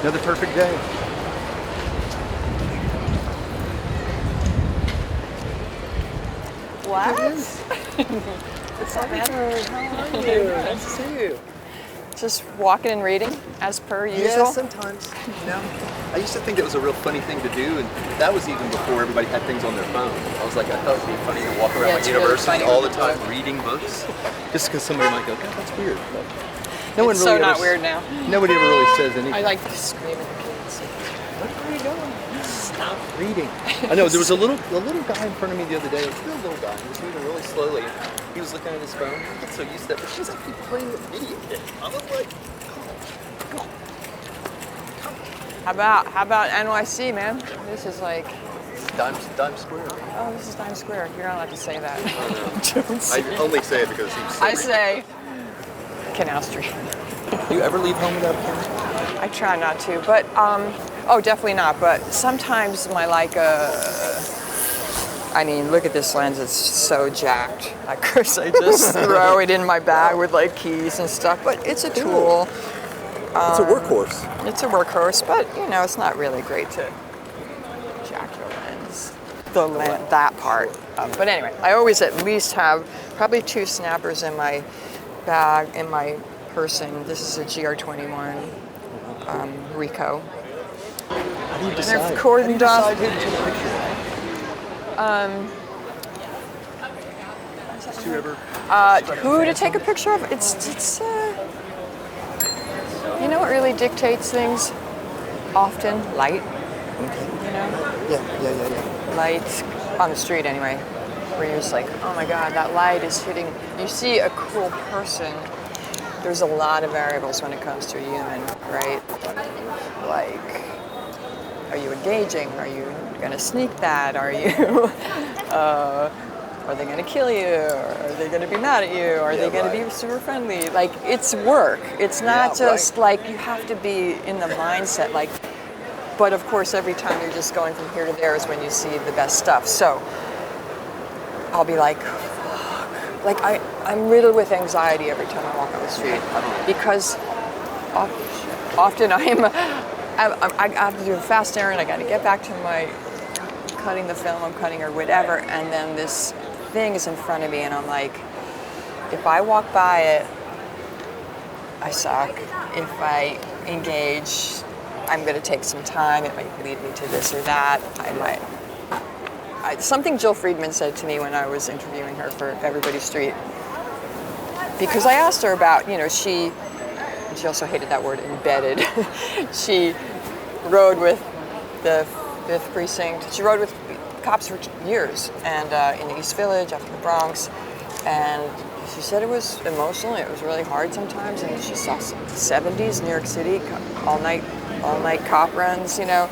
Another perfect day. What? What's up, man? How are you? Nice to see you. Just walking and reading, as per usual. Yeah, sometimes. You know, I used to think it was a real funny thing to do, and that was even before everybody had things on their phone. I was like, I thought it'd be funny to walk around Yeah, my it's really university funny all the with time the book. reading books, just because somebody might go, God, that's weird. But no one It's really so not ever, weird now. Nobody ever really says anything. I like to scream at the kids. Where are you going? Stop reading. I know, there was a little guy in front of me the other day, a real little guy, he was moving really slowly. He was looking at his phone. I get so used to that, but he was actually playing a video game. I was like, come on. How about NYC, man? This is like, Dime Square. oh, this is Times Square. You're not allowed to say that. I only say it because it seems so I say Canal Street. Do you ever leave home without a camera? I try not to, but oh, definitely not. But sometimes my I mean, look at this lens, it's so jacked. Of course, I just throw it in my bag with like keys and stuff, but it's a tool. It's a workhorse. It's a workhorse, but you know, it's not really great to jack your lens. That part. But anyway, I always at least have probably 2 snappers in my bag, in my person. This is a GR21 Ricoh. How do you decide? They're cordoned off. Who to take a picture of? Who to take a picture of? It's you know what really dictates things? Often light. Okay. You know, Yeah. light on the street anyway, where you're just like, oh my God, that light is hitting. You see a cool person. There's a lot of variables when it comes to a human, right? Like, are you engaging? Are you gonna sneak that? Are you? Are they gonna kill you? Or are they gonna be mad at you? Are they gonna be super friendly? Like, it's work. It's not just like you have to be in the mindset. Like, but of course, every time you're just going from here to there is when you see the best stuff. So I'll be like, fuck. Like I'm riddled with anxiety every time I walk on the street because often I have to do a fast errand. I got to get back to my cutting the film I'm cutting or whatever, and then this thing is in front of me, and I'm like, if I walk by it, I suck. If I engage, I'm going to take some time. It might lead me to this or that. Something Jill Friedman said to me when I was interviewing her for Everybody Street, because I asked her about, you know, she also hated that word, embedded. She rode with the 5th Precinct. She rode with cops for years, and in the East Village, after the Bronx, and she said it was emotional. It was really hard sometimes, and she saw 70s New York City, all night cop runs, you know,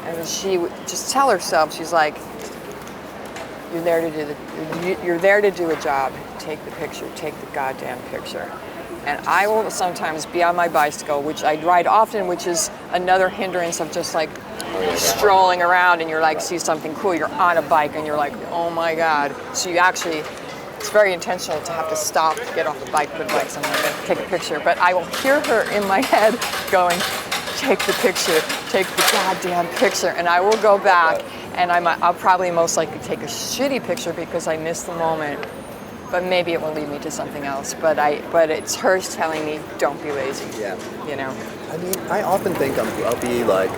and she would just tell herself, she's like, you're there to do a job. Take the picture. Take the goddamn picture. And I will sometimes be on my bicycle, which I ride often, which is another hindrance of just like strolling around, and you're like, see something cool, you're on a bike and you're like, oh my God. So you actually, it's very intentional to have to stop, get off the bike, put the bike somewhere, and take a picture. But I will hear her in my head going, take the picture, take the goddamn picture. And I will go back, and I'll probably most likely take a shitty picture because I missed the moment. But maybe it will lead me to something else. But it's her telling me, don't be lazy. Yeah. You know. I mean, I often think I'll be like,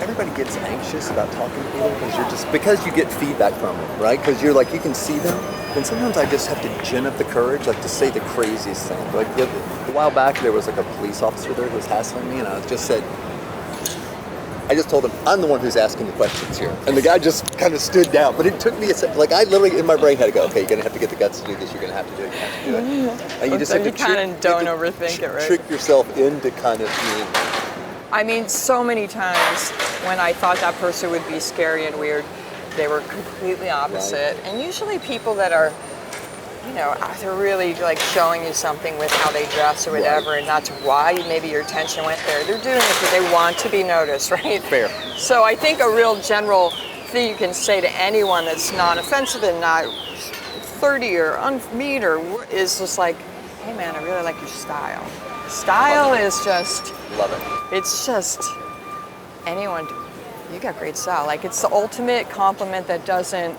everybody gets anxious about talking to people because you get feedback from them, right? Because you're like, you can see them. And sometimes I just have to gin up the courage, like to say the craziest thing. Like a while back, there was like a police officer there who was hassling me, and I just told him, I'm the one who's asking the questions here. And the guy just kind of stood down. But it took me a second. Like, I literally, in my brain, had to go, okay, you're going to have to get the guts to do this. You're going to have to do it. You have to do it. And you just have to kind of don't overthink it, right? Trick yourself into kind of being. I mean, so many times when I thought that person would be scary and weird, they were completely opposite. Right. And usually people that are, you know, they're really like showing you something with how they dress or whatever, right. And that's why maybe your attention went there. They're doing it because they want to be noticed, right? Fair. So I think a real general thing you can say to anyone that's non-offensive and not 30 or unmeet or is just like, hey man, I really like your style. Style is just, Love it. it's just, anyone, you got great style. Like it's the ultimate compliment that doesn't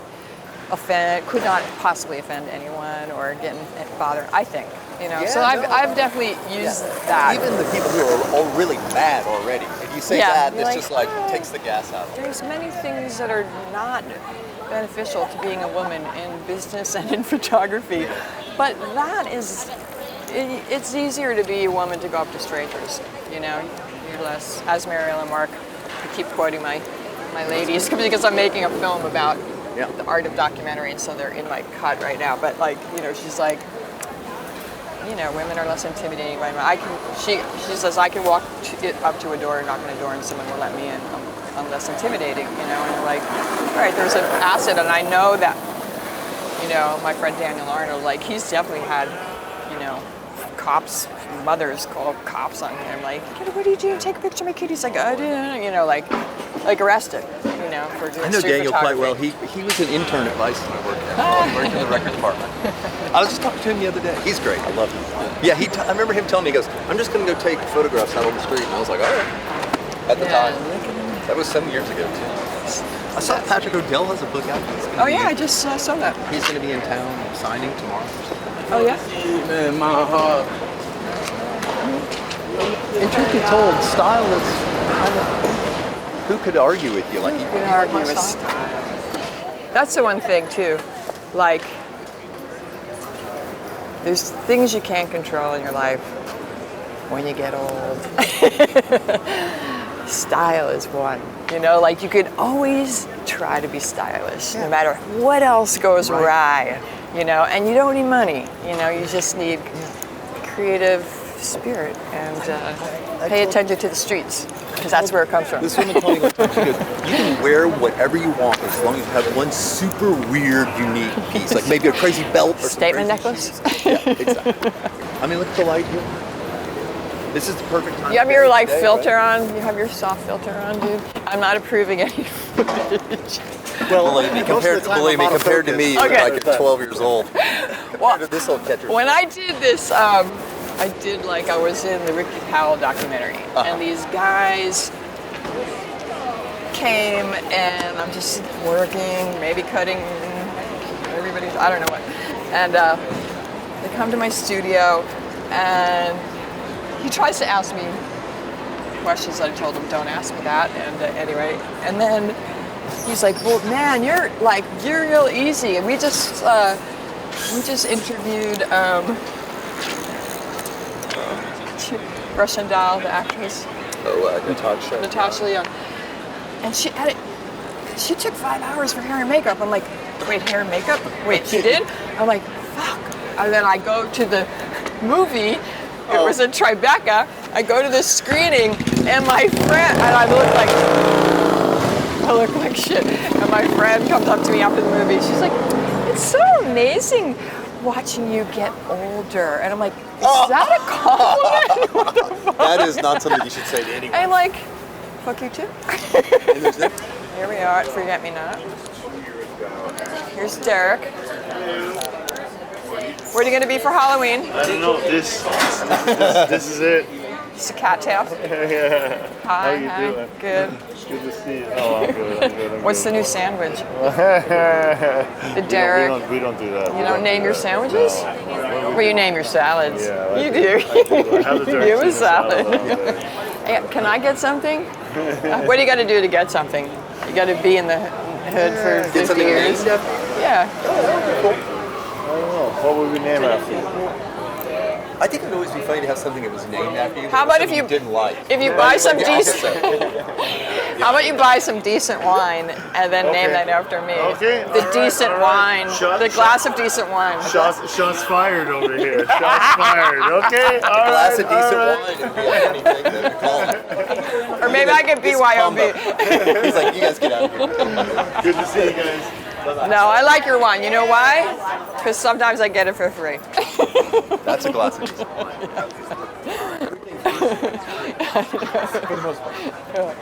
offend, could not possibly offend anyone or get bother, I think. You know, Yeah, so I've definitely used that. Even the people who are all really mad already, if you say that, you're it's like, just like takes the gas out. There's many things that are not beneficial to being a woman in business and in photography, but that is, it's easier to be a woman to go up to strangers. You know, you're less, as Mariella Mark, I keep quoting my ladies because I'm making a film about the art of documentary, and so they're in my cut right now. But like, you know, she's like, you know, women are less intimidating by men. She says I can walk up to a door, knock on a door, and someone will let me in. I'm less intimidating, you know. And you're like, all right, there's an asset, and I know that, you know, my friend Daniel Arnold, like he's definitely had, you know, mothers call cops on him, like, what do you do? Take a picture of my kid. He's like, I didn't, you know, like arrested, you know, for doing I know street Daniel quite photography. well. He was an intern at Vice when I worked there. I worked in the record department. I was just talking to him the other day. He's great. I love him. Yeah, I remember him telling me, he goes, I'm just going to go take photographs out on the street. And I was like, all right. At the time. That was 7 years ago, too. I saw Patrick O'Dell has a book out. Oh, yeah, I just saw that. He's going to be in town signing tomorrow or something. Oh, yeah? Man, my heart. And truth be told, style is kind of, who could argue with you? Like, you can argue with style. That's the one thing too, like there's things you can't control in your life when you get old. Style is one, you know, like you could always try to be stylish no matter what else goes awry, you know, and you don't need money, you know, you just need creative spirit and pay attention to the streets, because that's where it comes from. This woman told me one time, she goes, you can wear whatever you want as long as you have one super weird, unique piece, like maybe a crazy belt or statement some crazy necklace. shoes. Yeah, exactly. I mean, look at the light here. This is the perfect time. You have your like today, filter right? on. You have your soft filter on, dude. I'm not approving any footage. Well, believe me, compared to me, Okay. like at 12 years old. Well, To this old catcher. when I did this, I was in the Ricky Powell documentary, and these guys came, and I'm just working, maybe cutting everybody's, I don't know what, and they come to my studio, and he tries to ask me questions that I told him don't ask me that, and anyway, and then he's like, well, man, you're real easy, and we just interviewed Russian doll, the actress. Natasha. Natasha Leon. And she took 5 hours for hair and makeup. I'm like, wait, hair and makeup? Wait, she did? I'm like, fuck. And then I go to the movie. It was in Tribeca. I go to the screening, and my friend, and I look like shit. And my friend comes up to me after the movie. She's like, it's so amazing watching you get older. And I'm like, is that a compliment? What the fuck? That is not something you should say to anyone. I'm like, fuck you too. And there's that- Here we are at Forget Me Not. Here's Derek. What are you gonna be for Halloween? I don't know. This is it. It's a cattail. Yeah. Hi, How you hi. doing? Good. Good to see you. Oh, I'm good. What's the new sandwich? The We Derek. don't do that. You don't name your sandwiches? Well, you name your salads. Yeah, I you do. do. I have the Derek You have a chicken salad. all day. Hey, can I get something? What do you got to do to get something? You got to be in the hood for 50 Get something years. named after you? Yeah. I don't know. What would we name after you? I think it would always be funny to have something that was named after you. How but about if something you didn't like? If you Right? buy some Like, decent, how about you buy some decent wine and then name Okay. that after me? Okay, The all right, decent all right. wine, Shot- the glass of decent wine. Shots fired over here. Shots fired. Okay. All A glass right, of decent all right. wine and be anything that we call it. Or maybe I could This BYOB. combo. He's like, you guys get out of here. Good to see you guys. No, I like your wine. You know why? Because sometimes I get it for free. That's a glass of decent wine. For the most part.